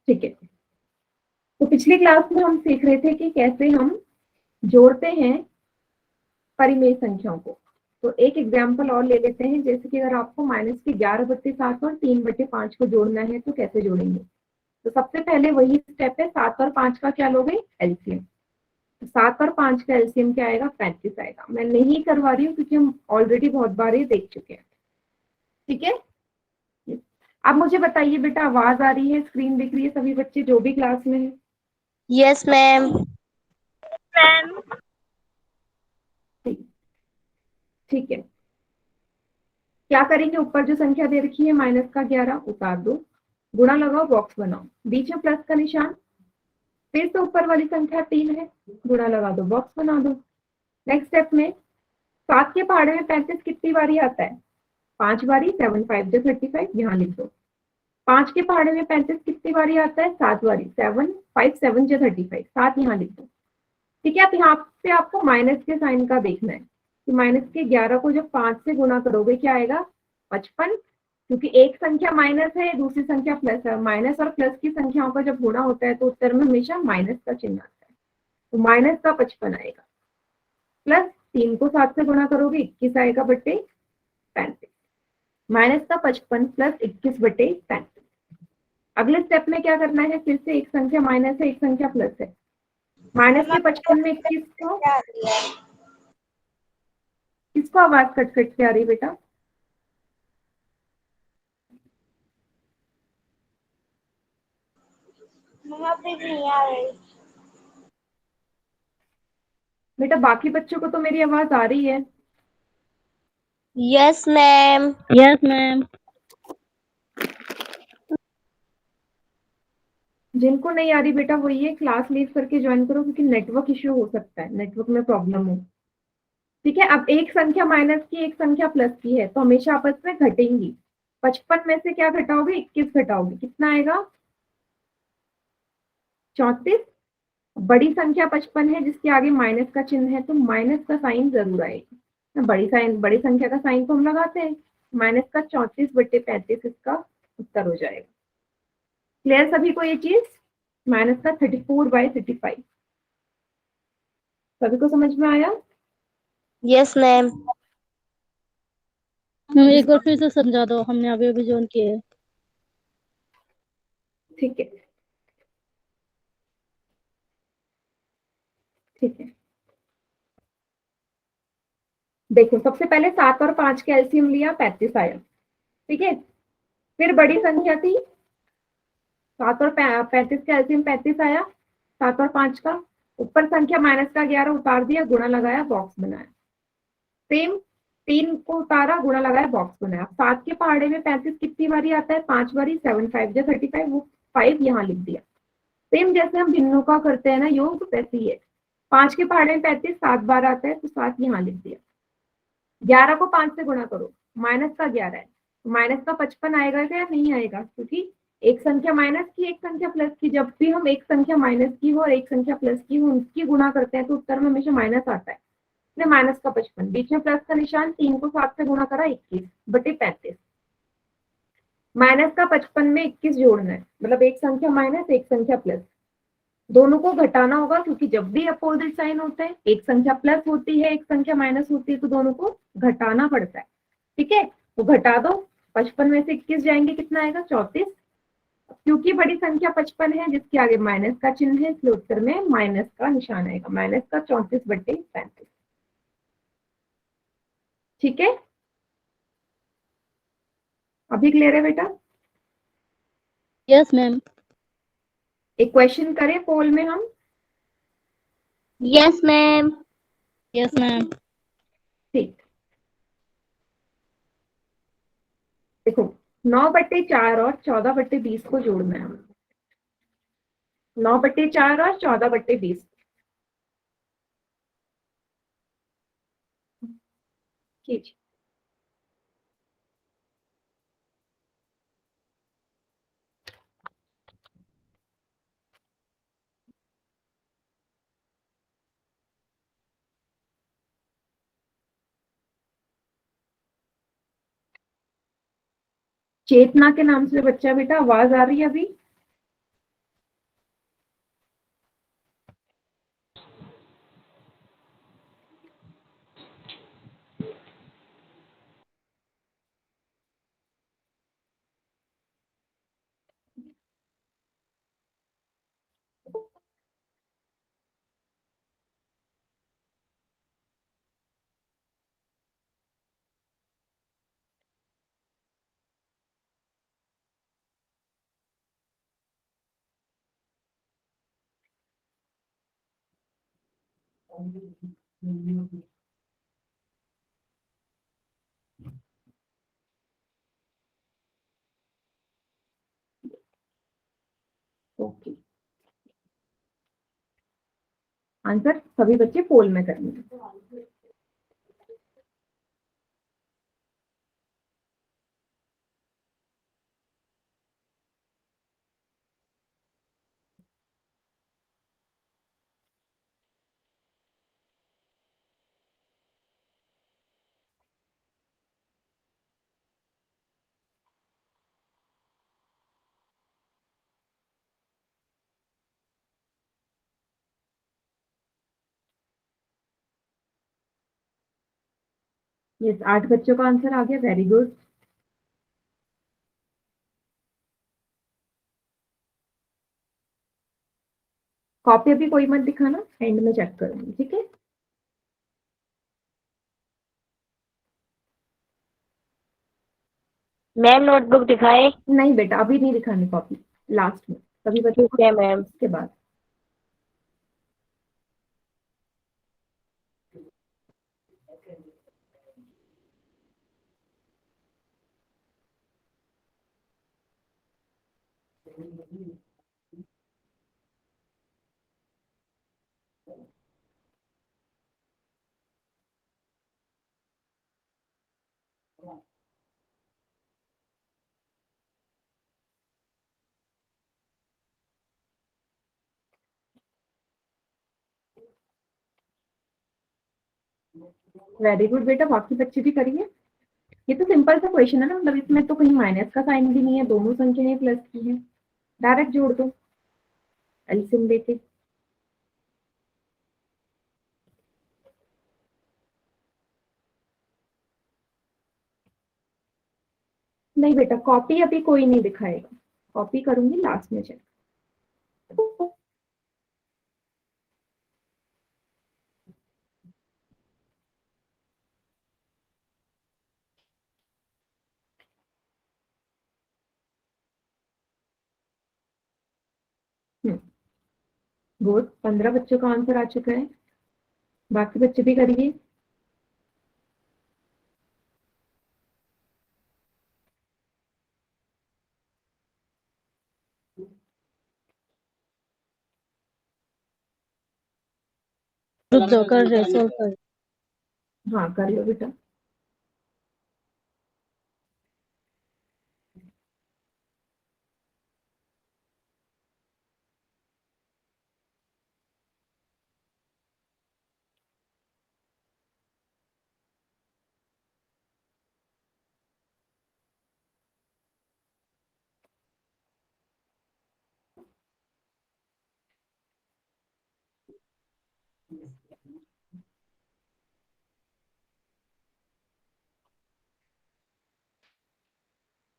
ठीक है, तो पिछली क्लास में हम सीख रहे थे कि कैसे हम जोड़ते हैं परिमेय संख्याओं को। तो एक एग्जाम्पल और ले लेते हैं, जैसे कि अगर आपको -11/7 और 3/5 को जोड़ना है तो कैसे जोड़ेंगे। तो सबसे पहले वही स्टेप है, 7 और 5 का क्या लोगे, एलसीएम। तो 7 और 5 का एलसीएम क्या आएगा, 35 आएगा। मैं नहीं करवा रही हूँ क्योंकि हम ऑलरेडी बहुत बार ये देख चुके हैं। ठीक है, अब मुझे बताइए बेटा, आवाज आ रही है, स्क्रीन दिख रही है सभी बच्चे जो भी क्लास में है? Yes ma'am. ठीक, ठीक है। क्या करेंगे, ऊपर जो संख्या दे रखी है -11 उतार दो, गुणा लगाओ, बॉक्स बनाओ, बीच में प्लस का निशान, फिर से ऊपर वाली संख्या 3 है, गुणा लगा दो, बॉक्स बना दो। नेक्स्ट स्टेप में 7 के पहाड़े में 35 कितनी बारी आता है, 5 बारी, 7 5 जो 35, यहाँ लिख दो। 5 के पहाड़े में 35 कितनी बारी आता है, 7 बारी, 7 5 7 जो 35, 7 यहाँ लिख दो। ठीक है, अब यहाँ पे आपको माइनस के साइन का देखना है कि -11 को जब 5 से गुणा करोगे क्या आएगा, 55। क्योंकि एक संख्या माइनस है, दूसरी संख्या प्लस है, माइनस और प्लस की संख्याओं का जब गुणा होता है तो उत्तर में हमेशा माइनस का चिन्ह आता है, तो माइनस का 55 आएगा। प्लस 3 को 7 से गुणा करोगे 21 आएगा बटे 35, माइनस का 55 प्लस 21/35। अगले स्टेप में क्या करना है, फिर से एक संख्या माइनस है, एक संख्या प्लस है। माइनस के 55 में 21 को, किसको आवाज कट कट के आ रही बेटा? नहीं आ रही। बेटा बाकी बच्चों को तो मेरी आवाज आ रही है। Yes ma'am. Yes ma'am. जिनको नहीं आ रही बेटा वो ये क्लास लीव करके ज्वाइन करो, क्योंकि नेटवर्क इश्यू हो सकता है, नेटवर्क में प्रॉब्लम हो। ठीक है, अब एक संख्या माइनस की, एक संख्या प्लस की है, तो हमेशा आपस में घटेंगी। 55 में से क्या घटाओगे, 21 घटाओगे, कितना आएगा, 34। बड़ी संख्या 55 है जिसके आगे माइनस का चिन्ह है, तो माइनस का साइन जरूर आएगा। बड़ी संख्या का साइन तो हम लगाते हैं, माइनस का 34/35 इसका उत्तर हो जाएगा। क्लियर सभी को ये चीज, माइनस का 34/35 सभी को समझ में आया? Yes ma'am. मैम एक बार फिर से समझा दो, हमने अभी अभी ज्वाइन किए हैं। ठीक है, ठीक है। देखो सबसे पहले 7 और 5 के एलसीएम लिया, 35 आया। ठीक है, फिर बड़ी संख्या थी, 7 और 35 का एलसीएम 35 आया, 7 और 5 का। ऊपर संख्या -11 उतार दिया, गुणा लगाया, बॉक्स बनाया। सेम 3 को उतारा, गुणा लगाया, बॉक्स बनाया। 7 के पहाड़े में 35 कितनी बारी आता है, 5 बारी, 7 5 जो 35, वो 5 यहाँ लिख दिया। सेम जैसे हम भिन्नों का करते हैं ना योग, वैसे ही है। 5 के पहाड़े में 35 7 बार आता है, तो 7 यहाँ लिख दिया। 11 को 5 से गुणा करो, -11 है, माइनस का 55 आएगा क्या, नहीं आएगा, क्योंकि एक संख्या माइनस की, एक संख्या प्लस की, जब भी हम एक संख्या माइनस की हो और एक संख्या प्लस की हो उनकी गुणा करते हैं तो उत्तर में हमेशा माइनस आता है, इसलिए माइनस का 55। बीच में प्लस का निशान, 3 को 7 से गुणा करा, 21/35। माइनस का 55 में 21 जोड़ना है, मतलब एक संख्या माइनस एक संख्या प्लस, दोनों को घटाना होगा, क्योंकि जब भी अपोजिट साइन होते हैं, एक संख्या प्लस होती है एक संख्या माइनस होती है, तो दोनों को घटाना पड़ता है। ठीक है, तो घटा दो, 55 में से 21 जाएंगे, कितना आएगा, 34। क्योंकि बड़ी संख्या 55 है जिसके आगे माइनस का चिन्ह है, इसलिए उत्तर में माइनस का निशान आएगा, माइनस का 34/35। ठीक है, अभी क्लियर है बेटा? Yes ma'am. एक क्वेश्चन करें पोल में हम? Yes ma'am. Yes ma'am. ठीक, देखो 9/4 और 14/20 को जोड़ना है हमें। 9/4 और 14/20। कीजिए। चेतना के नाम से बच्चा बेटा, आवाज आ रही है अभी? ओके, आंसर सभी बच्चे पोल में करेंगे। यस, 8 बच्चों का आंसर आ गया, वेरी गुड। कॉपी अभी कोई मत दिखाना, एंड में चेक करूंगी, ठीक है? मैम नोटबुक दिखाए? नहीं बेटा, अभी नहीं दिखानी कॉपी, लास्ट में सभी बच्चों ठीक है मैम। उसके बाद। वेरी गुड बेटा, बाकी बच्चे भी करिए। ये तो सिंपल सा क्वेश्चन है ना, मतलब इसमें तो कहीं माइनस का साइन भी नहीं है, दोनों संख्याएं प्लस की है, डायरेक्ट जोड़ दो एलसीएम लेके। नहीं बेटा, कॉपी अभी कोई नहीं दिखाएगा, कॉपी करूंगी लास्ट में चेक। गुड, 15 बच्चों का आंसर आ चुका है, बाकी बच्चे भी करिए। रुक जाओ, कर रहे सॉल्व कर। हाँ कर लो बेटा।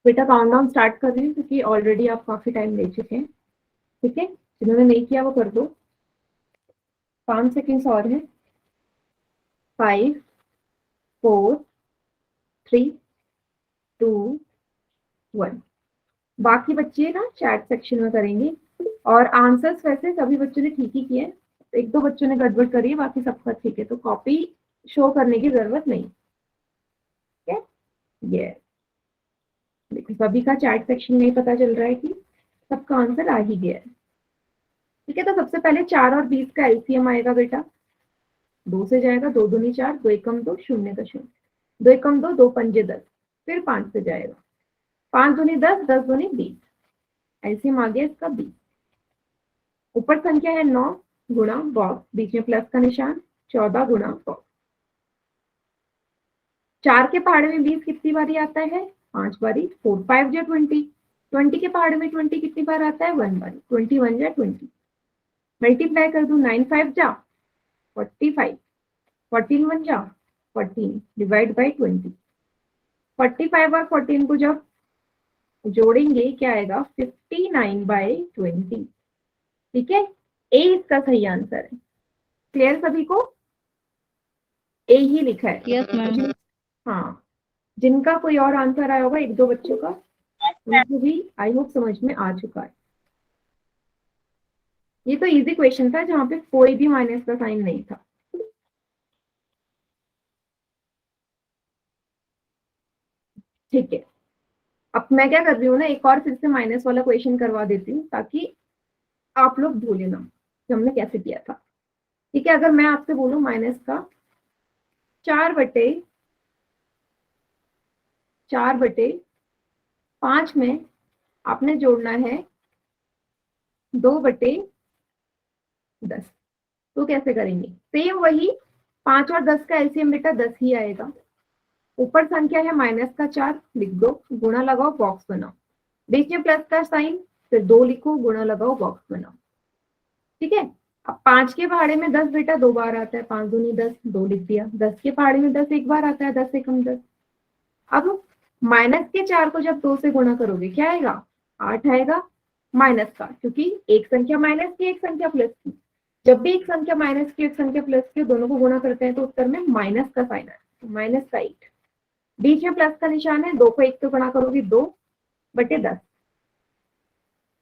बेटा काउंटडाउन स्टार्ट कर रही हूँ, क्योंकि ऑलरेडी आप काफी टाइम ले चुके हैं, ठीक है? जिन्होंने नहीं किया वो कर दो, 5 सेकेंड्स और है। 5, 4, 3, 2, 1। बाकी बच्चे ना चैट सेक्शन में करेंगे, और आंसर्स वैसे सभी बच्चों ने ठीक ही किए हैं, एक दो बच्चों ने गड़बड़ करी है, बाकी सबका ठीक है, तो कॉपी शो करने की जरूरत नहीं, ठीक है? ये देखो, सभी का चैट सेक्शन में पता चल रहा है कि सबका आंसर आ ही गया है, ठीक है? तो सबसे पहले 4 और 20 का एलसीएम आएगा बेटा, 2 से जाएगा, 2 दूनी 4, 2 एकम 2, शून्य का शून्य, 2 एकम 2, 2 पंजे 10, फिर 5 से जाएगा, 5 दूनी 10, 10 दूनी 20, एलसीएम आ गया इसका 20। ऊपर संख्या है 9 गुणा बॉक्स, बीच में प्लस का निशान, 14 गुणा बॉक्स। 4 के पहाड़े में 20 कितनी बारी आता है? 5 बारी 4 5 जा 20, 20 के पहाड़े में 20 कितनी बार आता है 1 बारी, 21 जा 20, मल्टीप्लाई कर दूं 9 5 जा 45, 14 1 जा 14 डिवाइड बाई 20, 45 और 14 को जब जोड़ेंगे क्या आएगा 59/20। ठीक है, ए इसका सही आंसर है। क्लियर सभी को? ए ही लिखा है। Yes ma'am. हाँ, जिनका कोई और आंसर आया होगा एक दो बच्चों का, उनको भी आई होप समझ में आ चुका है। ये तो इजी क्वेश्चन था जहां पे कोई भी माइनस का साइन नहीं था। ठीक है, अब मैं क्या कर रही हूँ ना, एक और फिर से माइनस वाला क्वेश्चन करवा देती हूँ ताकि आप लोग भूले ना कि हमने कैसे किया था। ठीक है, अगर मैं आपसे बोलूं माइनस का 4/5 में आपने जोड़ना है 2/10, तो कैसे करेंगे? सेम वही 5 और 10 का एलसीएम बेटा 10 ही आएगा। ऊपर संख्या है -4 लिख दो, गुणा लगाओ बॉक्स बनाओ, बीच में प्लस का साइन, फिर 2 लिखो, गुणा लगाओ बॉक्स बनाओ। ठीक है, अब 5 के पहाड़े में 10 बेटा 2 बार आता है, 5 दूनी 10, 2 लिख दिया। 10 के पहाड़े में 10 एक बार आता है, 10 एकम 10। अब -4 को जब 2 से गुणा करोगे क्या आएगा? 8 आएगा माइनस का, क्योंकि एक संख्या माइनस की एक संख्या प्लस की, जब भी एक संख्या माइनस की एक संख्या प्लस की दोनों को गुणा करते हैं तो उत्तर में माइनस का साइन है, -8। बीच में प्लस का निशान है, 2 को 1 से गुणा करोगे 2/10।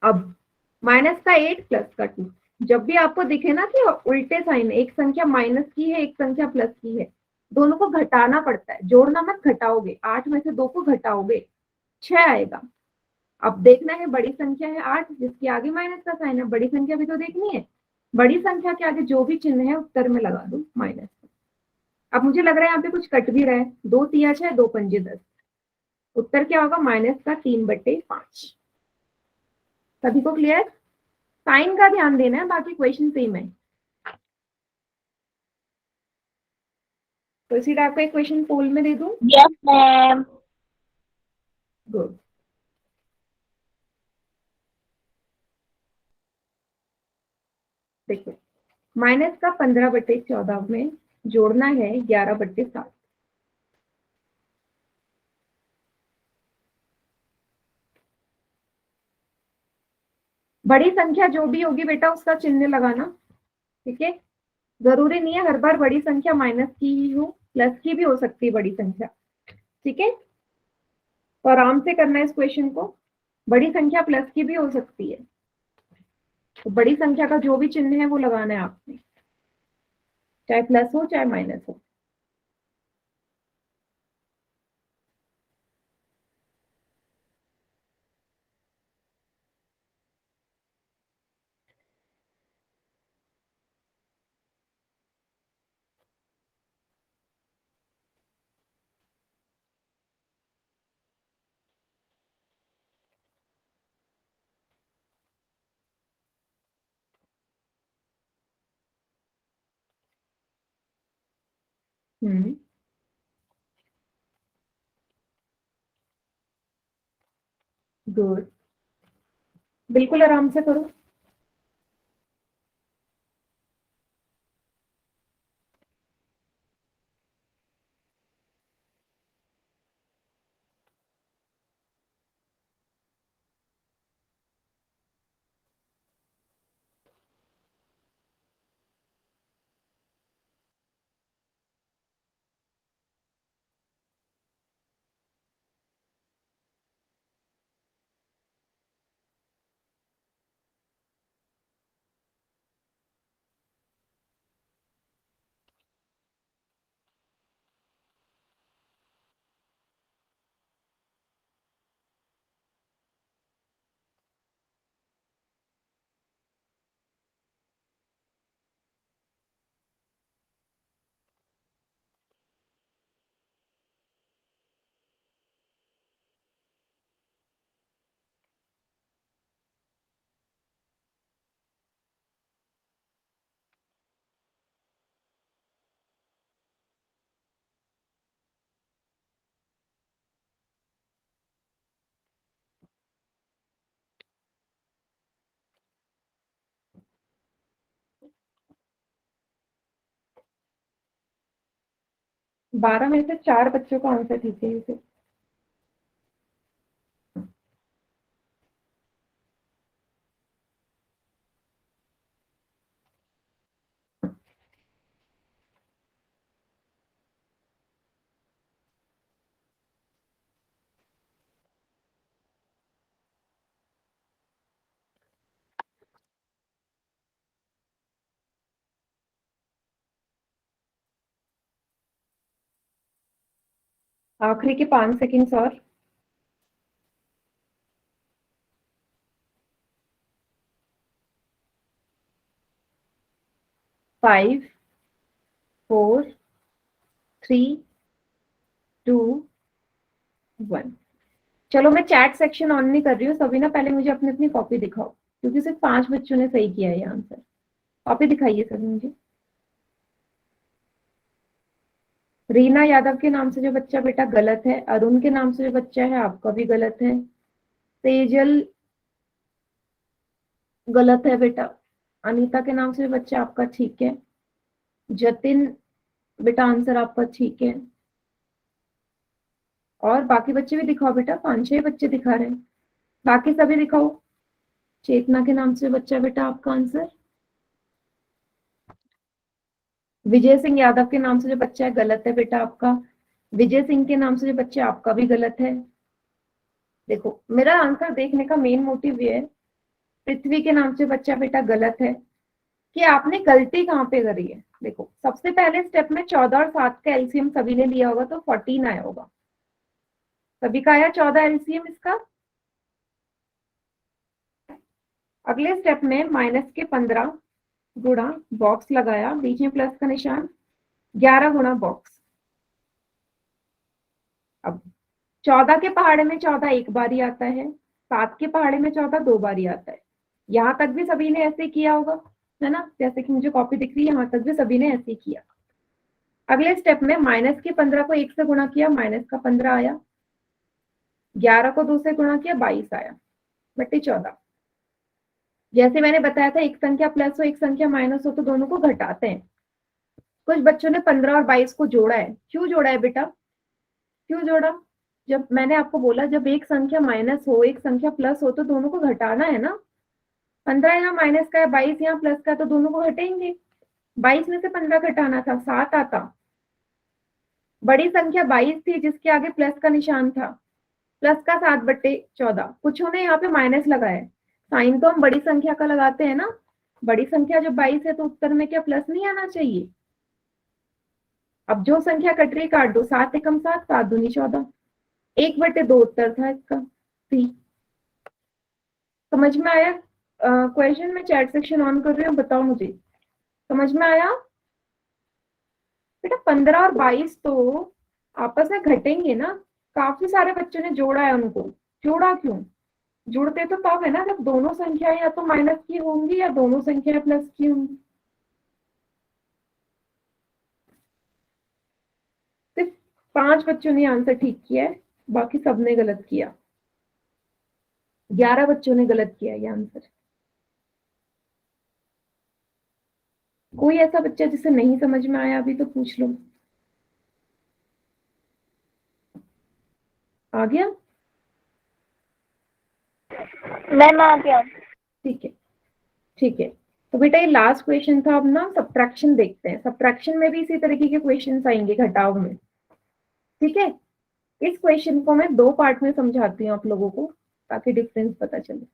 अब -8 प्लस का 2, जब भी आपको दिखे ना कि उल्टे साइन है, एक संख्या माइनस की है एक संख्या प्लस की है, दोनों को घटाना पड़ता है, जोड़ना मत घटाओगे। 8 में से 2 को घटाओगे 6 आएगा। अब देखना है बड़ी संख्या है 8 जिसके आगे माइनस का साइन है, बड़ी संख्या भी तो देखनी है। बड़ी संख्या के आगे जो भी चिन्ह है उत्तर में लगा दो माइनस। अब मुझे लग रहा है यहाँ पे कुछ कट भी रहा है, 2 तिया 6 2 पंजे 10, उत्तर क्या होगा? -3/5। सभी को क्लियर? साइन का ध्यान देना है, बाकी क्वेश्चन सेम है। तो इसी टाइप का एक क्वेश्चन पोल में दे दूं। Yes, ma'am. गुड। देखो, माइनस का 15/14 में जोड़ना है 11/7। बड़ी संख्या जो भी होगी बेटा उसका चिन्ह लगाना। ठीक है, जरूरी नहीं है हर बार बड़ी संख्या माइनस की ही हो, प्लस की भी हो सकती है बड़ी संख्या। ठीक है, तो आराम से करना है इस क्वेश्चन को। बड़ी संख्या प्लस की भी हो सकती है, तो बड़ी संख्या का जो भी चिन्ह है वो लगाना है आपने, चाहे प्लस हो चाहे माइनस हो। हम्म, गुड, बिल्कुल आराम से करो। 12 में से 4 बच्चों का आंसर ठीक है इसे। आखिरी के 5 सेकंड्स और। 5, 4, 3, 2, 1। चलो मैं चैट सेक्शन ऑन नहीं कर रही हूँ सभी ना, पहले मुझे अपनी अपनी कॉपी दिखाओ, क्योंकि सिर्फ 5 बच्चों ने सही किया है ये आंसर। कॉपी दिखाइए सभी मुझे। रीना यादव के नाम से जो बच्चा बेटा गलत है, अरुण के नाम से जो बच्चा है आपका भी गलत है, तेजल गलत है बेटा, अनीता के नाम से जो बच्चा आपका ठीक है, जतिन बेटा आंसर आपका ठीक है, और बाकी बच्चे भी दिखाओ बेटा, 5-6 बच्चे दिखा रहे हैं, बाकी सभी दिखाओ। चेतना के नाम से बच्चा बेटा आपका आंसर, विजय सिंह यादव के नाम से जो बच्चा है गलत है बेटा आपका, विजय सिंह के नाम से जो बच्चा आपका भी गलत है। देखो मेरा आंसर देखने का मेन मोटिव ये है, पृथ्वी के नाम से बच्चा बेटा गलत है, कि आपने गलती कहाँ पे करी है। देखो सबसे पहले स्टेप में 14 और 7 का एलसीएम सभी ने लिया होगा तो 14 आया होगा, सभी का आया 14 एलसीएम इसका। अगले स्टेप में माइनस के 15 गुणा बॉक्स लगाया, बीच में प्लस का निशान, 11 गुणा बॉक्स। अब 14 के पहाड़े में 14 एक बार ही आता है, 7 के पहाड़े में 14 दो बार ही आता है। यहां तक भी सभी ने ऐसे किया होगा, है ना, जैसे कि मुझे कॉपी दिख रही है, यहां तक भी सभी ने ऐसे किया। अगले स्टेप में माइनस के 15 को 1 से गुणा किया, माइनस का 15 आया, 11 को 2 से गुणा किया, 22 आया, बट्टे 14। जैसे मैंने बताया था एक संख्या प्लस हो एक संख्या माइनस हो तो दोनों को घटाते हैं। कुछ बच्चों ने 15 और 22 को जोड़ा है, क्यों जोड़ा है बेटा, क्यों जोड़ा? जब मैंने आपको बोला जब एक संख्या माइनस हो एक संख्या प्लस हो तो दोनों को घटाना है ना। 15 यहाँ माइनस का है, 22 यहाँ प्लस का है, तो दोनों को घटेंगे। 22 में से 15 घटाना था, 7 आता। बड़ी संख्या 22 थी जिसके आगे प्लस का निशान था, प्लस का 7/14। कुछ ने यहाँ पे माइनस लगाया है, साइन तो हम बड़ी संख्या का लगाते हैं ना। बड़ी संख्या जब 22 है तो उत्तर में क्या प्लस नहीं आना चाहिए? अब जो संख्या कट रही काट दो, 7 एकम 7, 7 दूनी 14, 1/2 उत्तर था इसका सी। समझ में आया? क्वेश्चन में चैट सेक्शन ऑन कर रही हूँ, बताओ मुझे समझ में आया बेटा? 15 और 22 तो आपस में घटेंगे ना, काफी सारे बच्चों ने जोड़ा है उनको। जोड़ा क्यों? जुड़ते तो तब है ना जब दोनों संख्याएं या तो माइनस की होंगी या दोनों संख्याएं प्लस की होंगी। सिर्फ 5 बच्चों ने आंसर ठीक किया है, बाकी सबने गलत किया। 11 बच्चों ने गलत किया ये आंसर। कोई ऐसा बच्चा जिसे नहीं समझ में आया अभी तो पूछ लो। आ गया? मैम आ गया। ठीक है, ठीक है। तो बेटा ये लास्ट क्वेश्चन था, अब ना सब्ट्रैक्शन देखते हैं। सब्ट्रैक्शन में भी इसी तरीके के क्वेश्चन आएंगे, घटाव में। ठीक है, इस क्वेश्चन को मैं 2 पार्ट में समझाती हूँ आप लोगों को, ताकि डिफरेंस पता चले।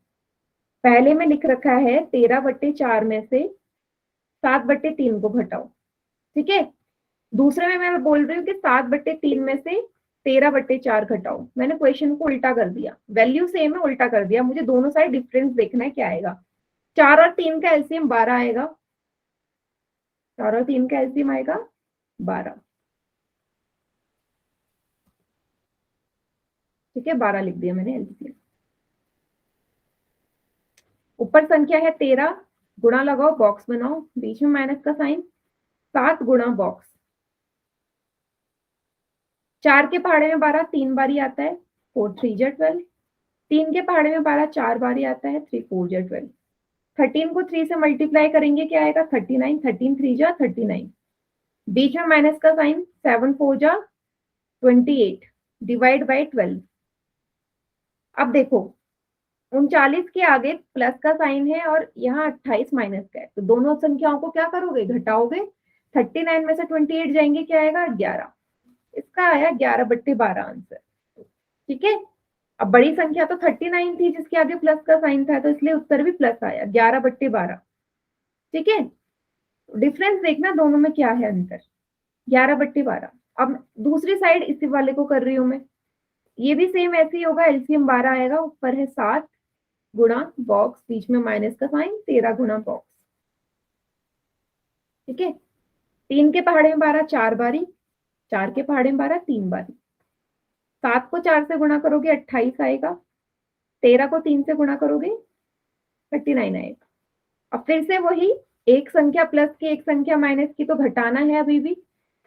पहले में लिख रखा है 13/4 में से 7/3 को घटाओ। ठीक है, दूसरे में मैं बोल रही हूँ कि 7/3 में से 13/4 घटाओ। मैंने क्वेश्चन को उल्टा कर दिया, वैल्यू सेम है उल्टा कर दिया, मुझे दोनों साइड डिफरेंस देखना है क्या आएगा। 4 और 3 का एलसीएम 12 आएगा, 4 और 3 का एलसीएम आएगा 12। ठीक है, 12 लिख दिया मैंने एलसीएम। ऊपर संख्या है 13, गुणा लगाओ बॉक्स बनाओ, बीच में माइनस का साइन, 7 गुणा बॉक्स। 4 के पहाड़े में 12 3 बार ही आता है, 4 3 जा 12। 3 के पहाड़े में 12 4 बार ही आता है, 3 4 जा 12। 13 को 3 से मल्टीप्लाई करेंगे क्या आएगा? 39। 13 3 जा 39, बीच में माइनस का साइन, 7 4 जा 28 डिवाइड बाई 12। अब देखो 39 के आगे प्लस का साइन है और यहाँ 28 माइनस का है, तो दोनों संख्याओं को क्या करोगे, घटाओगे। 39 में से 28 जाएंगे, क्या आएगा 11। इसका आया 11/12 आंसर। ठीक है, अब बड़ी संख्या तो 39 थी जिसके आगे प्लस का साइन था, तो इसलिए उत्तर भी प्लस आया, 11/12। ठीक है, डिफरेंस देखना दोनों में क्या है अंतर, 11/12। अब दूसरी साइड इसी वाले को कर रही हूं मैं, ये भी सेम ऐसे ही होगा, एलसीएम 12 आएगा, ऊपर है 7 गुणा बॉक्स, बीच में माइनस का साइन, 13 गुणा बॉक्स। ठीक है, 3 के पहाड़े में 12 4 बारी, 4 के पहाड़े में 12 3 बारी, 7 को 4 से गुणा करोगे 28 आएगा, 13 को 3 से गुणा करोगे 39 आएगा। अब फिर से वही, एक संख्या प्लस की एक संख्या माइनस की, तो घटाना है अभी भी।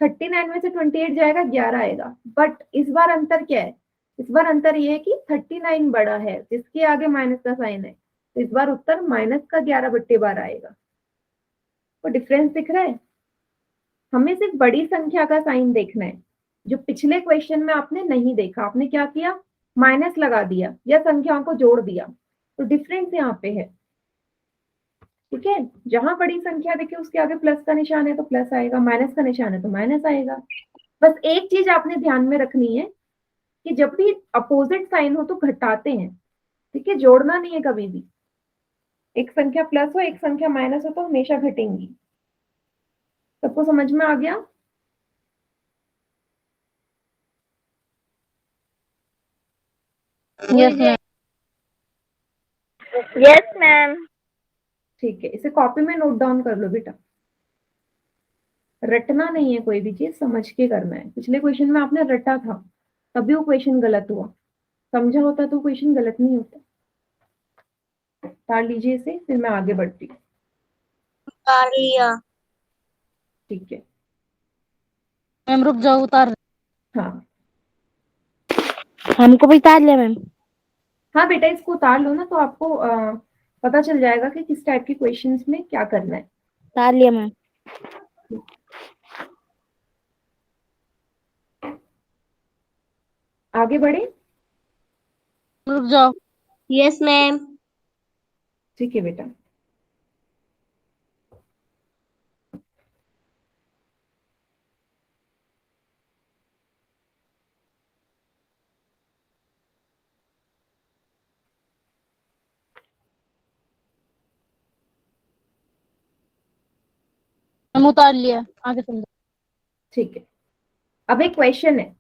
39 में से 28 जाएगा, 11 आएगा। बट इस बार अंतर क्या है, इस बार अंतर ये है कि 39 बड़ा है जिसके आगे माइनस का साइन है, तो इस बार उत्तर माइनस का 11/12 आएगा। तो डिफरेंस दिख रहा है, हमें सिर्फ बड़ी संख्या का साइन देखना है, जो पिछले क्वेश्चन में आपने नहीं देखा। आपने क्या किया, माइनस लगा दिया या संख्याओं को जोड़ दिया, तो डिफरेंस यहाँ पे है। ठीक है, जहां बड़ी संख्या देखिए उसके आगे प्लस का निशान है तो प्लस आएगा, माइनस का निशान है तो माइनस आएगा। बस एक चीज आपने ध्यान में रखनी है कि जब भी अपोजिट साइन हो तो घटाते हैं। ठीक है, जोड़ना नहीं है कभी भी। एक संख्या प्लस हो एक संख्या माइनस हो तो हमेशा घटेंगी। सबको समझ में आ गया? Yes, ma'am. Yes ma'am. ठीक है, इसे कॉपी में नोट डाउन कर लो बेटा, रटना नहीं है, कोई भी चीज समझ के करना है। पिछले क्वेश्चन में आपने रटा था तभी वो क्वेश्चन गलत हुआ, समझा होता तो क्वेश्चन गलत नहीं होता। तार लीजिए इसे, फिर मैं आगे बढ़ती हूँ। उतार लिया। ठीक है, मैम रुक जाओ, उतार हाँ हमको भी उतार लिया मैम। हाँ बेटा, इसको उतार लो ना, तो आपको पता चल जाएगा कि किस टाइप के क्वेश्चंस में क्या करना है। उतार लिया मैम। आगे बढ़े। रुक जाओ। Yes ma'am. ठीक है बेटा, हम उतार लिया, आगे समझो। ठीक है। अब एक क्वेश्चन है,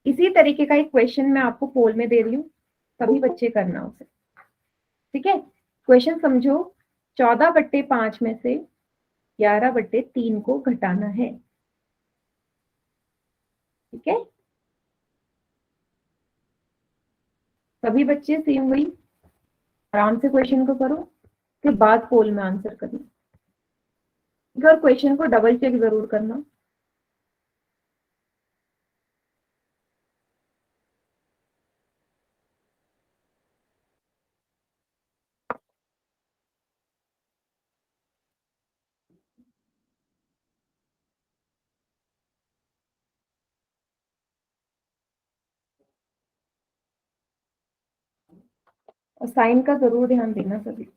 इसी तरीके का एक क्वेश्चन मैं आपको पोल में दे रही हूँ, सभी बच्चे करना उसे। ठीक है, क्वेश्चन समझो। 14/5 में से 11/3 को घटाना है। ठीक है, सभी बच्चे सेम वही आराम से क्वेश्चन को करो, फिर बाद पोल में आंसर करना, और क्वेश्चन को डबल चेक जरूर करना। और साइन का जरूर ध्यान देना सभी।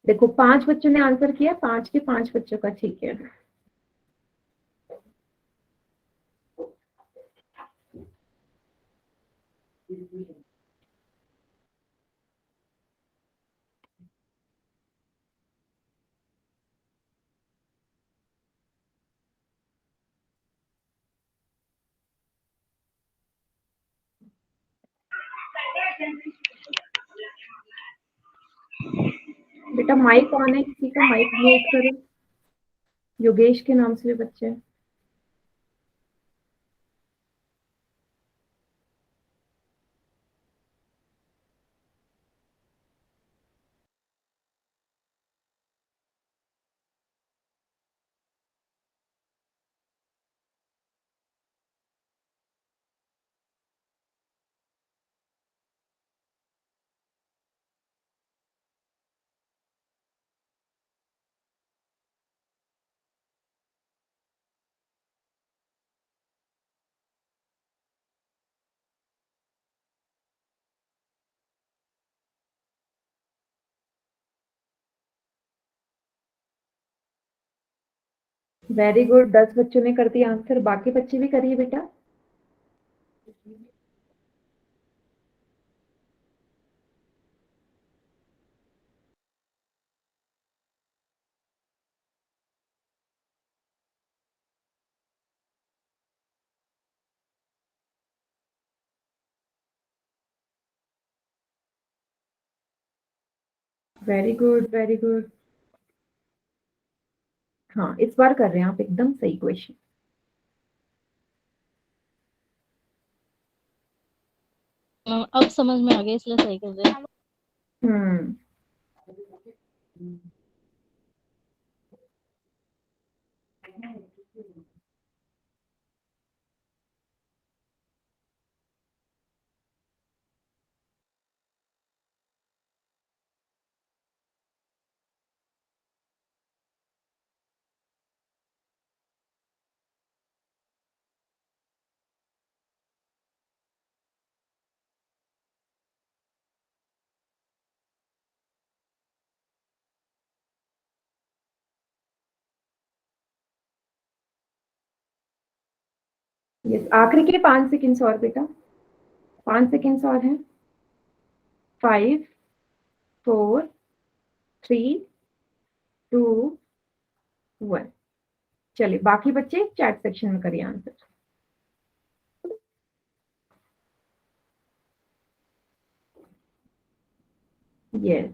देखो 5 बच्चों ने आंसर किया, 5 के 5 बच्चों का ठीक है। बेटा माइक ऑन है, किसी का माइक म्यूट करो। योगेश के नाम से भी बच्चे हैं। वेरी गुड, 10 बच्चों ने कर दिया आंसर, बाकी बच्चे भी करिए बेटा। Very good, very good. हाँ, इस बार कर रहे हैं आप एकदम सही क्वेश्चन। अब समझ में आ गया इसलिए सही कर रहे हैं। हम्म। यस, आखिरी के 5 सेकेंड्स और बेटा, 5 सेकेंड्स और हैं। 5, 4, 3, 2, 1। चलिए, बाकी बच्चे चैट सेक्शन में करिए आंसर। यस,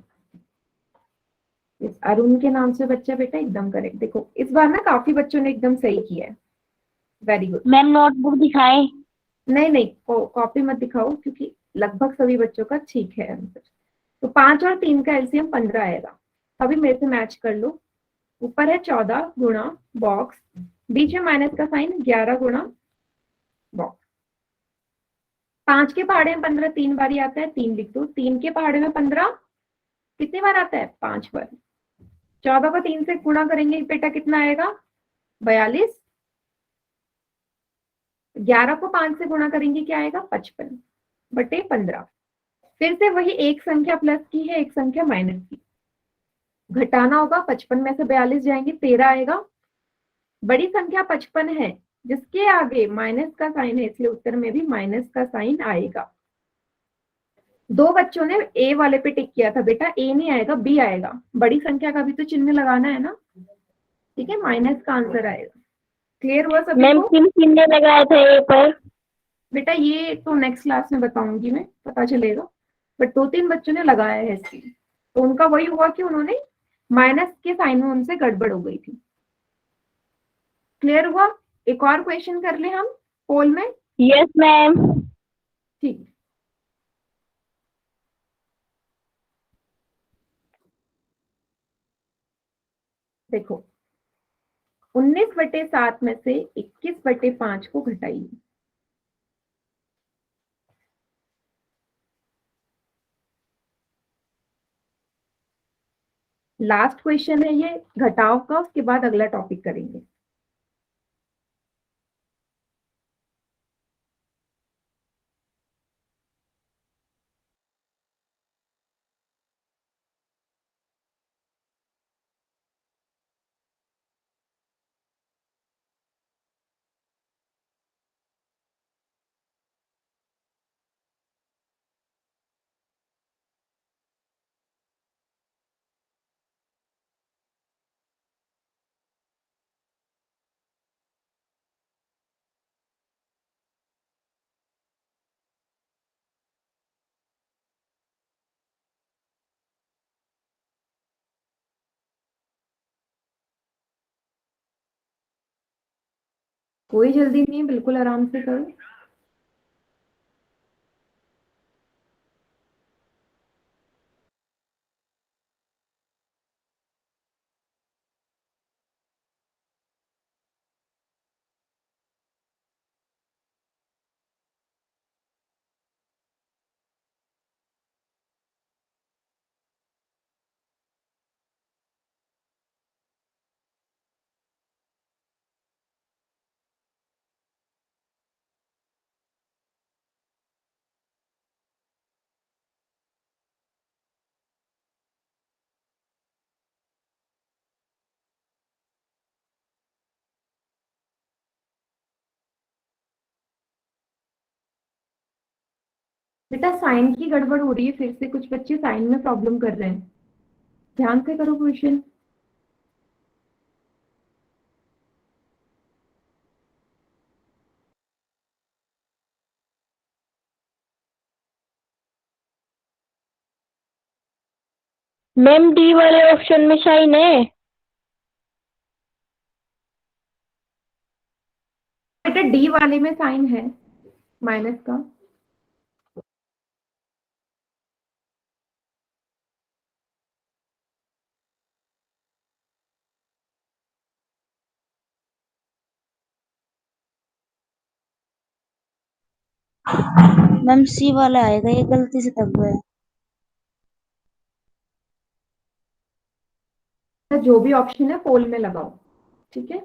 इस अरुण के नाम से बच्चा बेटा एकदम करेक्ट। देखो इस बार ना काफी बच्चों ने एकदम सही किया है। Very good. मैम नोटबुक दिखाए। नहीं नहीं, कॉपी मत दिखाओ, क्योंकि लगभग सभी बच्चों का ठीक है आंसर। तो 5 और 3 का एलसीएम 15 आएगा। अभी मेरे से मैच कर लो। ऊपर है 14 गुणा बॉक्स, बीच में माइनस का साइन 11 गुणा बॉक्स। 5 के पहाड़े में 15 3 बार ही आता है, 3 लिख दो। 3 के पहाड़े में 15 कितनी बार आता है? 5 बार। 14 को 3 से गुणा करेंगे बेटा, कितना आएगा? 42। 11 को 5 से गुणा करेंगे, क्या आएगा? 55 बटे 15। फिर से वही, एक संख्या प्लस की है, एक संख्या माइनस की। घटाना होगा, 55 में से 42 जाएंगे, 13 आएगा। बड़ी संख्या 55 है, जिसके आगे माइनस का साइन है, इसलिए उत्तर में भी माइनस का साइन आएगा। दो बच्चों ने ए वाले पे टिक किया था बेटा, ए नहीं आएगा, बी आएगा। बड़ी संख्या का भी तो चिन्ह लगाना है ना, ठीक है, माइनस का आंसर आएगा। क्लियर हुआ सभी मैम को? किन किन ने लगाया था ए पर? बेटा ये तो नेक्स्ट क्लास में बताऊंगी मैं, पता चलेगा। बट 2-3 बच्चों ने लगाया है इसकी, तो उनका वही हुआ कि उन्होंने माइनस के साइन में उनसे गड़बड़ हो गई थी। क्लियर हुआ? एक और क्वेश्चन कर ले हम पोल में। Yes ma'am. ठीक। देखो, 19/7 में से 21/5 को घटाइए। लास्ट क्वेश्चन है ये घटाव का, उसके बाद अगला टॉपिक करेंगे। कोई जल्दी नहीं है, बिल्कुल आराम से करो। बेटा साइन की गड़बड़ हो रही है, फिर से कुछ बच्चे साइन में प्रॉब्लम कर रहे हैं। ध्यान से करो क्वेश्चन। मैम डी वाले ऑप्शन में साइन है। बेटा डी वाले में साइन है माइनस का। मैम सी वाला आएगा, ये गलती से दब गया। जो भी ऑप्शन है पोल में लगाओ, ठीक है।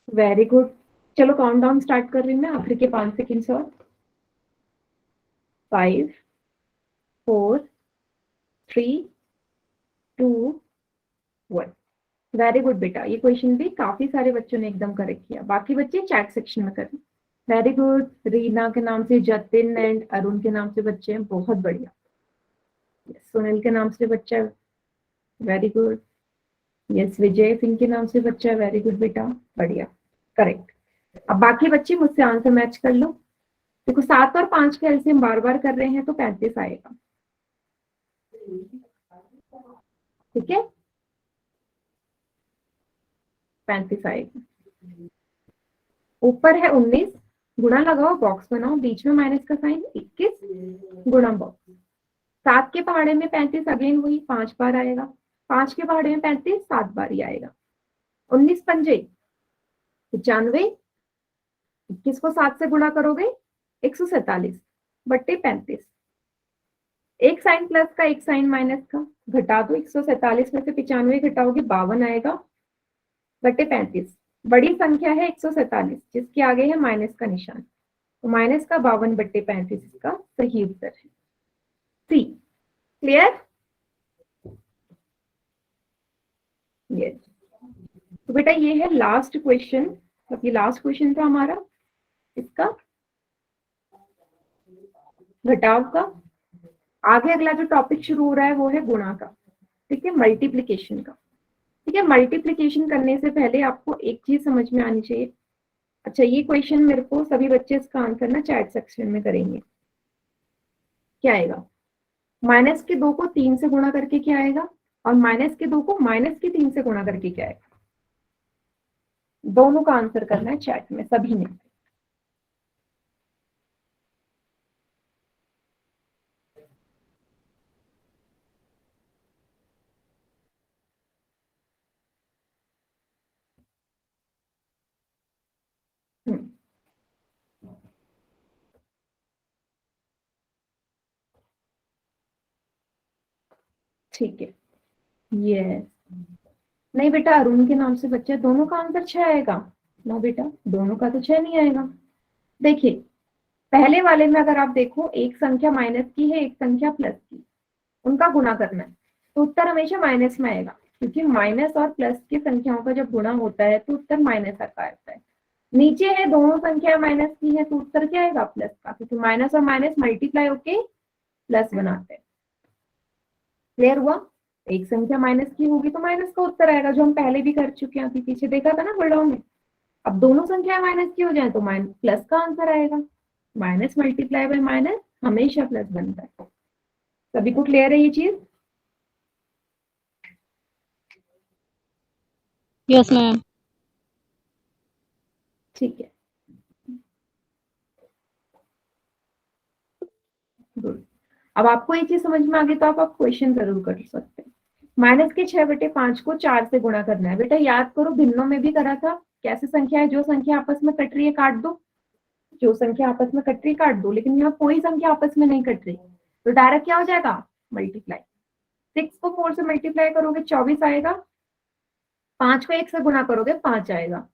Very good. चलो काउंट डाउन स्टार्ट कर रही हूँ मैं, आखिर के 5 सेकेंड्स और। 5, 4, 3, 2, 1। वेरी गुड बेटा, ये क्वेश्चन भी काफी सारे बच्चों ने एकदम करेक्ट किया। बाकी बच्चे चैट सेक्शन में करें। Very good. रीना के नाम से जतिन एंड अरुण के नाम से बच्चे हैं, बहुत बढ़िया। सुनील के नाम से बच्चा है, very good. Yes Vijay Singh के नाम से बच्चा है, वेरी गुड बेटा, बढ़िया, करेक्ट। अब बाकी बच्चे मुझसे आंसर मैच कर लो। देखो 7 और 5 के एलसीएम बार बार कर रहे हैं तो 35 आएगा, ठीक है। 35 आएगा। ऊपर है 19, गुणा लगाओ, बॉक्स बनाओ, बीच में माइनस का साइन, 21 गुणा बॉक्स। 7 के पहाड़े में 35 अगेन वही 5 बार आएगा। 5 के पहाड़े में 35 7 बार ही आएगा। 19 पंजे 95, 21 को 7 से गुणा करोगे 147 बट्टे 35। एक साइन प्लस का एक साइन माइनस का, घटा दो। 147 में से 95 घटाओगे 52 आएगा बट्टे 35। बड़ी संख्या है 147 जिसके आगे है माइनस का निशान, तो माइनस का 52 बट्टे 35 इसका सही उत्तर है, सी। क्लियर? यस। तो बेटा ये है लास्ट क्वेश्चन, तो ये लास्ट क्वेश्चन था हमारा इसका घटाव का। आगे अगला जो टॉपिक शुरू हो रहा है वो है गुणा का, ठीक है, मल्टीप्लीकेशन का। ठीक है, मल्टीप्लीकेशन करने से पहले आपको एक चीज समझ में आनी चाहिए। अच्छा ये क्वेश्चन मेरे को सभी बच्चे इसका आंसर ना चैट सेक्शन में करेंगे। क्या आएगा? -के 2 को 3 से गुणा करके क्या आएगा, और -के 2 को -3 से गुणा करके क्या आएगा, दोनों का आंसर करना है चैट में सभी ने। ठीक है, यस। नहीं बेटा, अरुण के नाम से बच्चा, दोनों का आंसर 6 आएगा ना बेटा, दोनों का तो 6 नहीं आएगा। देखिए पहले वाले में अगर आप देखो, एक संख्या माइनस की है, एक संख्या प्लस की, उनका गुणा करना है, तो उत्तर हमेशा माइनस में आएगा, क्योंकि माइनस और प्लस की संख्याओं का जब गुणा होता है तो उत्तर माइनस का आता है। नीचे है दोनों संख्या माइनस की है, तो उत्तर क्या आएगा? प्लस का, क्योंकि माइनस और माइनस मल्टीप्लाई होके प्लस बनाते हैं। क्लियर हुआ? एक संख्या माइनस की होगी तो माइनस का उत्तर आएगा, जो हम पहले भी कर चुके हैं, अभी पीछे देखा था ना बुलडॉन में। अब दोनों संख्या माइनस की हो जाए तो माइनस प्लस का आंसर आएगा। माइनस मल्टीप्लाई बाय माइनस हमेशा प्लस बनता है। सभी को क्लियर है ये चीज? Yes ma'am. ठीक है, गुड। अब आपको ये चीज समझ में आ गई तो आप क्वेश्चन जरूर कर सकते हैं। माइनस के 6/5 को 4 से गुणा करना है। बेटा याद करो, भिन्नों में भी करा था। कैसे संख्या है, जो संख्या आपस में कट रही है काट दो, जो संख्या आपस में कट रही काट दो, लेकिन यहाँ कोई संख्या आपस में नहीं कट रही, तो डायरेक्ट क्या हो जाएगा? मल्टीप्लाई। 6 को 4 से मल्टीप्लाई करोगे 24 आएगा, 5 को 1 से गुणा करोगे 5 आएगा।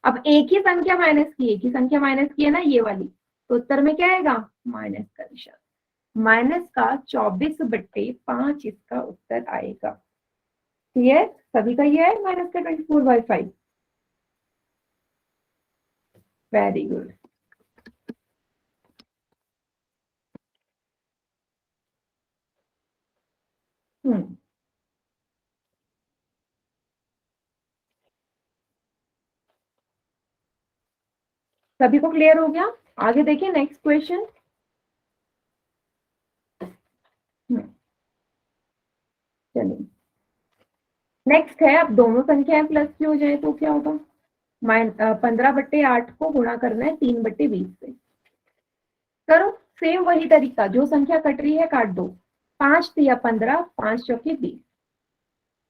अब एक ही संख्या माइनस की, एक ही संख्या माइनस की है ना, ये वाली, तो उत्तर में क्या आएगा? माइनस का निशान। माइनस का 24/5 इसका उत्तर आएगा। क्लियर? सभी का ये है माइनस का 24/5। Very good. सभी को क्लियर हो गया? आगे देखिए नेक्स्ट क्वेश्चन। चलिए नेक्स्ट है, अब दोनों संख्याएं प्लस की हो जाए तो क्या होगा? 15/8 को गुणा करना है 3/20 से। करो सेम वही तरीका, जो संख्या कट रही है काट दो। 5 तिया 15, 5 चौके 20।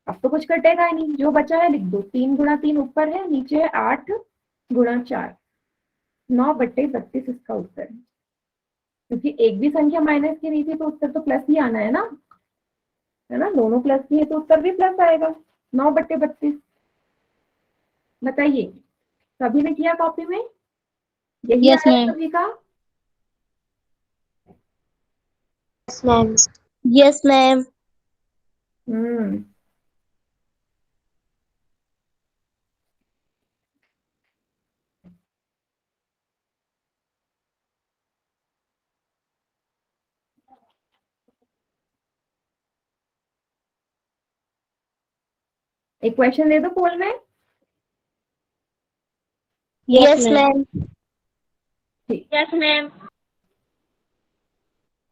अब तो कुछ कटेगा ही नहीं, जो बचा है लिख दो। 3 गुणा 3 ऊपर है, नीचे है 8 गुणा 4, 9/32 इसका उत्तर है। क्योंकि एक भी संख्या माइनस की नहीं थी तो उत्तर तो प्लस ही आना है ना, है ना। दोनों प्लस की है तो उत्तर भी प्लस आएगा, 9/32। बताइए, सभी ने किया कॉपी में? यही यस आया मैम। सभी का? Yes ma'am. Yes ma'am. हम्म, एक क्वेश्चन दे दो पोल में। Yes ma'am. ठीक, यस मैम।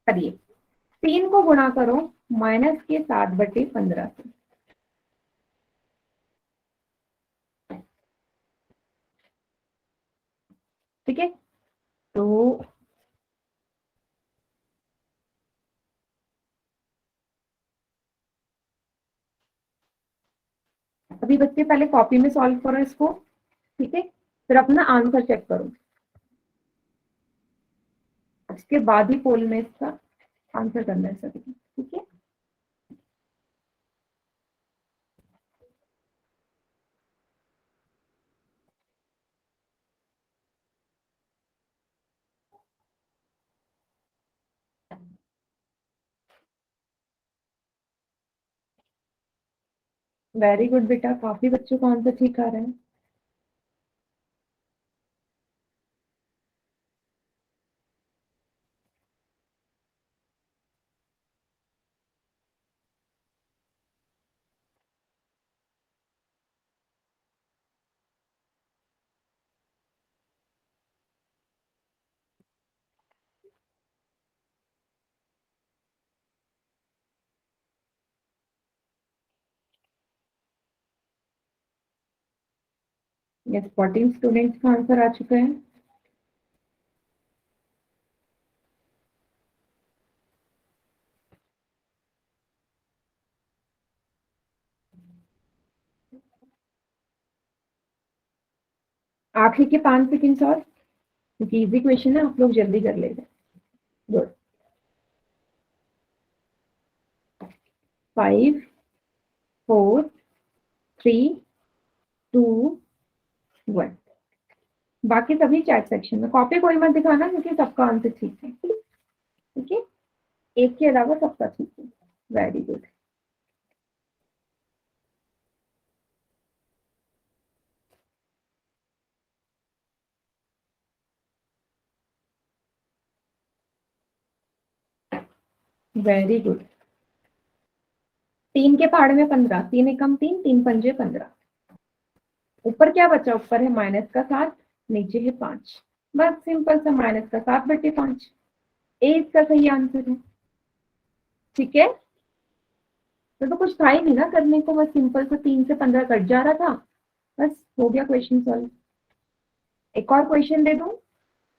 करिए। 3 को गुणा करो माइनस के 7/15 से। ठीक है, तो अभी बच्चे पहले कॉपी में सॉल्व करो इसको, ठीक है, फिर अपना आंसर चेक करो, उसके बाद ही पोल में इसका आंसर करना है सभी, ठीक है। वेरी गुड बेटा, काफी बच्चों का आंसर ठीक आ रहा है। यस, 14 स्टूडेंट्स का आंसर आ चुका है। आखिरी के 5 सेकेंड्स और, क्योंकि इजी क्वेश्चन है, आप लोग जल्दी कर लेंगे। गुड। 5 4 3 2 1। बाकी सभी चैट सेक्शन में, कॉपी कोई मत दिखाना क्योंकि सबका आंसर ठीक है। ठीक है, एक के अलावा सबका ठीक है। Very good. Very good. 3 के पहाड़ में 15, 3 एकम 3, 3 पंजे 15। ऊपर क्या बचा? ऊपर है माइनस का 7, नीचे है 5। बस सिंपल सा माइनस का 7/5। ए इसका सही आंसर है। ठीक है, तो कुछ था ही नहीं ना करने को, बस सिंपल सा 3 से 15 कट जा रहा था, बस हो गया क्वेश्चन सॉल्व। एक और क्वेश्चन दे दूं?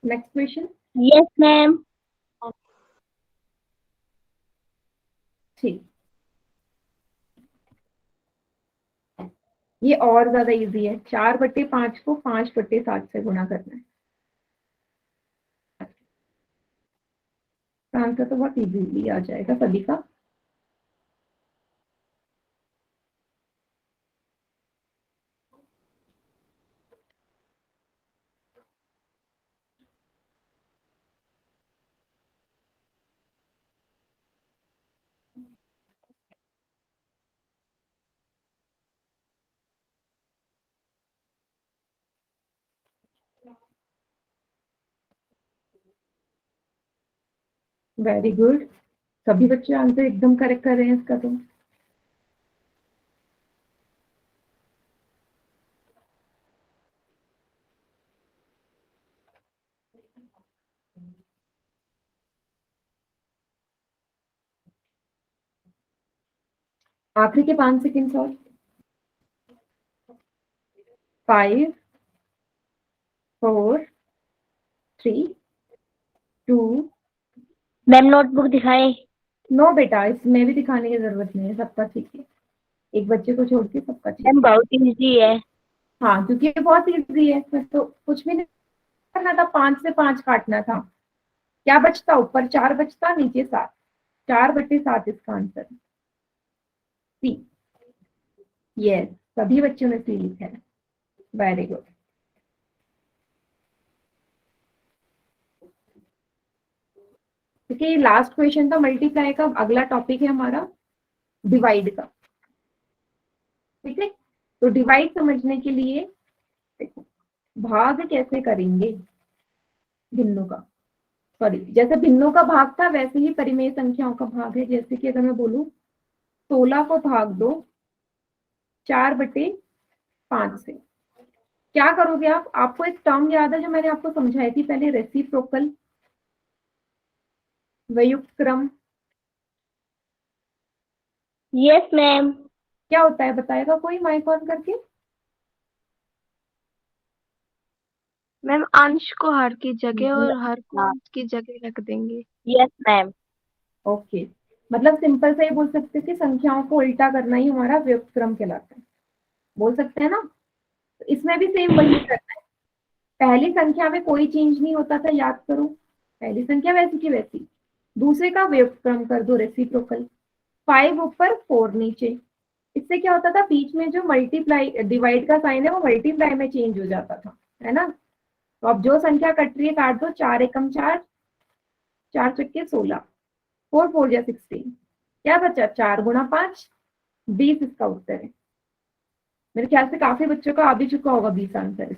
Next question. Yes ma'am. ठीक, ये और ज्यादा इजी है। 4/5 को 5/7 से गुणा करना है। आंसर तो बहुत इजीली आ जाएगा सभी का। वेरी गुड, सभी बच्चे आंसर एकदम करेक्ट कर रहे हैं इसका तो। आखिरी के 5 सेकेंड और। 5 4 3 2। मैम नोटबुक दिखाए। नो बेटा, इसमें भी दिखाने की जरूरत नहीं है, सबका ठीक है। एक बच्चे को छोड़ के सबका ठीक मैम है। बहुत इजी है। हाँ, क्योंकि ये बहुत इजी है, फिर तो कुछ भी नहीं करना था। 5 से 5 काटना था। क्या बचता? ऊपर 4 बचता, नीचे 7। 4/7 इसका आंसर है। सी। यस, सभी बच्चों ने सी लिखा है। Very good. क्योंकि लास्ट क्वेश्चन था मल्टीप्लाई का, अगला टॉपिक है हमारा डिवाइड का। ठीक है, तो डिवाइड समझने के लिए देखो, भाग कैसे करेंगे भिन्नों का। सॉरी, जैसे भिन्नों का भाग था वैसे ही परिमेय संख्याओं का भाग है। जैसे कि अगर मैं बोलूं 16 को भाग दो 4/5 से, क्या करोगे आप? आपको एक टर्म याद है जो मैंने आपको समझाई थी पहले, रेसिप्रोकल, संयुक्त क्रम। Yes ma'am. क्या होता है बताएगा कोई माइक ऑन करके? मैम अंश को हर की जगह और हर को अंश की जगह रख देंगे। Yes ma'am. ओके, मतलब सिंपल से ये बोल सकते हैं कि संख्याओं को उल्टा करना ही हमारा व्युत्क्रम क्रम कहलाता है। बोल सकते हैं ना? तो इसमें भी सेम वही करना है। पहली संख्या में कोई चेंज नहीं होता था, याद करो। पहली संख्या वैसी की वैसी। दूसरे का व्युत्क्रम कर दो, रेसिप्रोकल। 5 ऊपर 4 नीचे। इससे क्या होता था? बीच में जो मल्टीप्लाई डिवाइड का साइन है वो मल्टीप्लाई में चेंज हो जाता था, है ना? तो अब जो संख्या कट रही है काट दो। 4 एकम 4, 4 16, 4 4 या 16। क्या बचा? 4 × 5, 20 इसका उत्तर है। मेरे ख्याल से काफी बच्चों का आ भी चुका होगा 20 answer.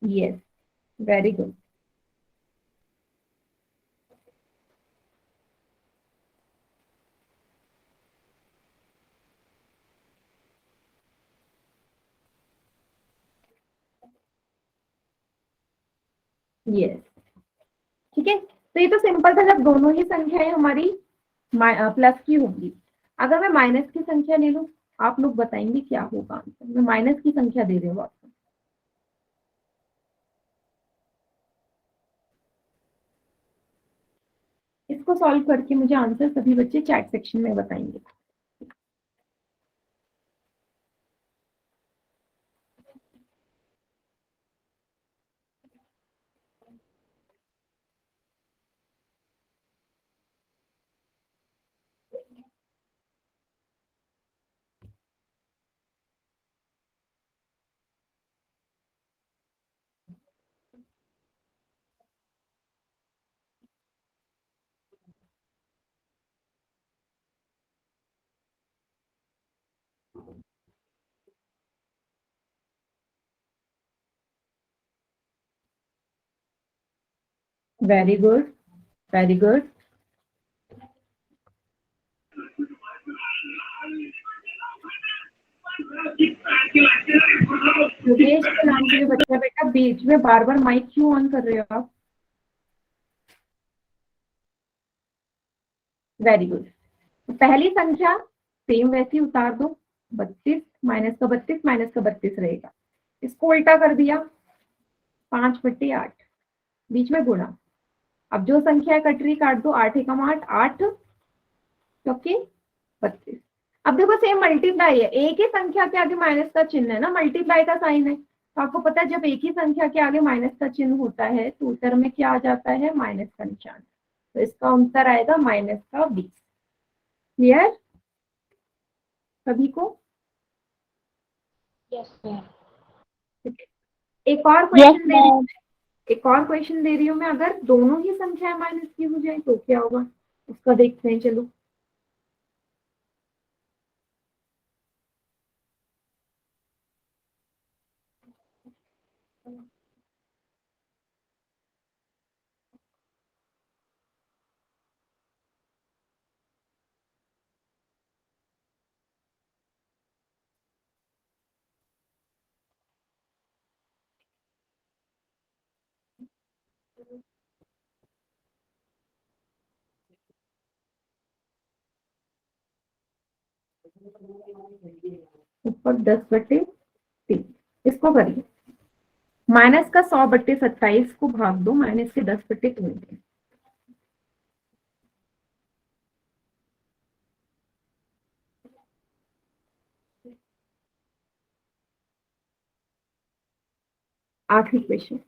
Yes, very good. Yes, ठीक है। तो ये तो सिंपल था जब दोनों ही संख्याएं हमारी प्लस की होंगी। अगर मैं माइनस की संख्या ले लूं, आप लोग बताएंगे क्या होगा आंसर? मैं माइनस की संख्या दे रही हूँ आपको। इसको सॉल्व करके मुझे आंसर सभी बच्चे चैट सेक्शन में बताएंगे। Very good, very good. Yogesh के नाम से जो बच्चा बेटा बीच में बार बार माइक क्यों ऑन कर रहे हो आप? Very good. पहली संख्या सेम वैसी उतार दो, 32 माइनस का 32 माइनस का 32 रहेगा। इसको उल्टा कर दिया, 5/8 बीच में गुणा। अब जो संख्या कट रही काट दो, 8 एकम 8, 8 चौके 32। अब देखो सेम मल्टीप्लाई है, एक ही संख्या के आगे माइनस का चिन्ह है ना, मल्टीप्लाई का साइन है, तो आपको पता है जब एक ही संख्या के आगे माइनस का चिन्ह होता है तो उत्तर में क्या आ जाता है, माइनस का निशान। तो इसका उत्तर आएगा माइनस का 20। क्लियर सभी को? Yes ma'am. एक और क्वेश्चन दे रही हूँ, एक और क्वेश्चन दे रही हूँ मैं, अगर दोनों ही संख्याएं माइनस की हो जाए तो क्या होगा, उसका देखते हैं। चलो ऊपर 10/3, इसको करिए। माइनस का 100/27 को भाग दो माइनस के 10/3 में। आखिरी question.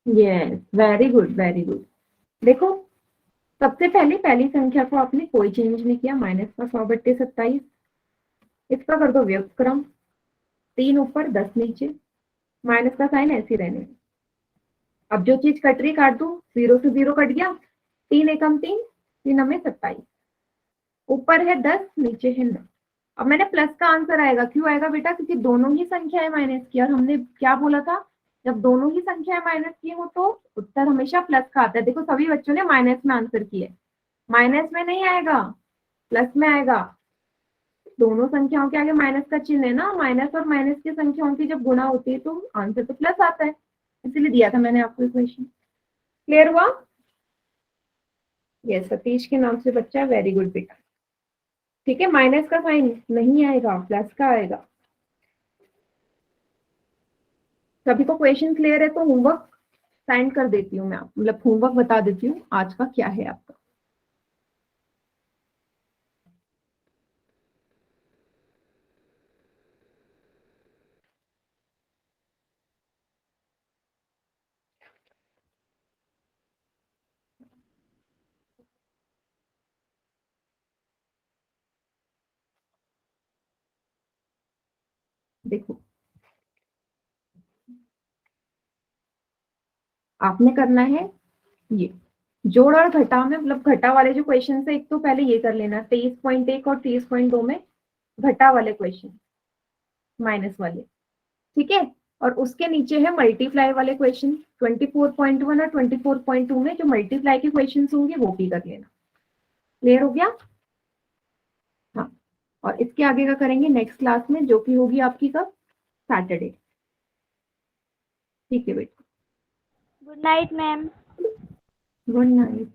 Yes, very good, very good. देखो सबसे पहले पहली संख्या को आपने कोई चेंज नहीं किया, माइनस का 100/27। इसका कर दो व्यक्त क्रम, 3 ऊपर 10 नीचे, माइनस का साइन ऐसे रहने दो। अब जो चीज कट रही काट दो, 0 से 0 कट गया, 3 एकम 3, 3 में 27, ऊपर है 10 नीचे है 9। अब मैंने प्लस का आंसर आएगा, क्यों आएगा बेटा, क्योंकि दोनों ही संख्याएं माइनस की, और हमने क्या बोला था, जब दोनों ही संख्याएं माइनस की हो तो उत्तर हमेशा प्लस का आता है। देखो सभी बच्चों ने माइनस में आंसर किए, माइनस में नहीं आएगा, प्लस में आएगा। दोनों संख्याओं के आगे माइनस का चिन्ह है ना, माइनस और माइनस की संख्याओं की जब गुणा होती है तो आंसर तो प्लस आता है, इसीलिए दिया था मैंने आपको इक्वेशन। क्लियर हुआ? यस, सतीश के नाम से बच्चा, वेरी गुड बेटा। ठीक है, माइनस का साइन नहीं आएगा, प्लस का आएगा। सभी को क्वेश्चन क्लियर है तो होमवर्क सेंड कर देती हूँ मैं, मतलब होमवर्क बता देती हूँ आज का क्या है आपका। देखो आपने करना है ये जोड़ और घटा में, मतलब घटा वाले जो क्वेश्चन है, एक तो पहले ये कर लेना, 23.1 और 23.2 में घटा वाले क्वेश्चन, माइनस वाले, ठीक है। और उसके नीचे है मल्टीप्लाई वाले क्वेश्चन, 24.1 और 24.2 में जो मल्टीप्लाई के क्वेश्चन होंगे वो भी कर लेना। क्लियर हो गया? हाँ, और इसके आगे का करेंगे नेक्स्ट क्लास में, जो कि होगी आपकी कब, सैटरडे। ठीक है बेटा, good night ma'am. Good night.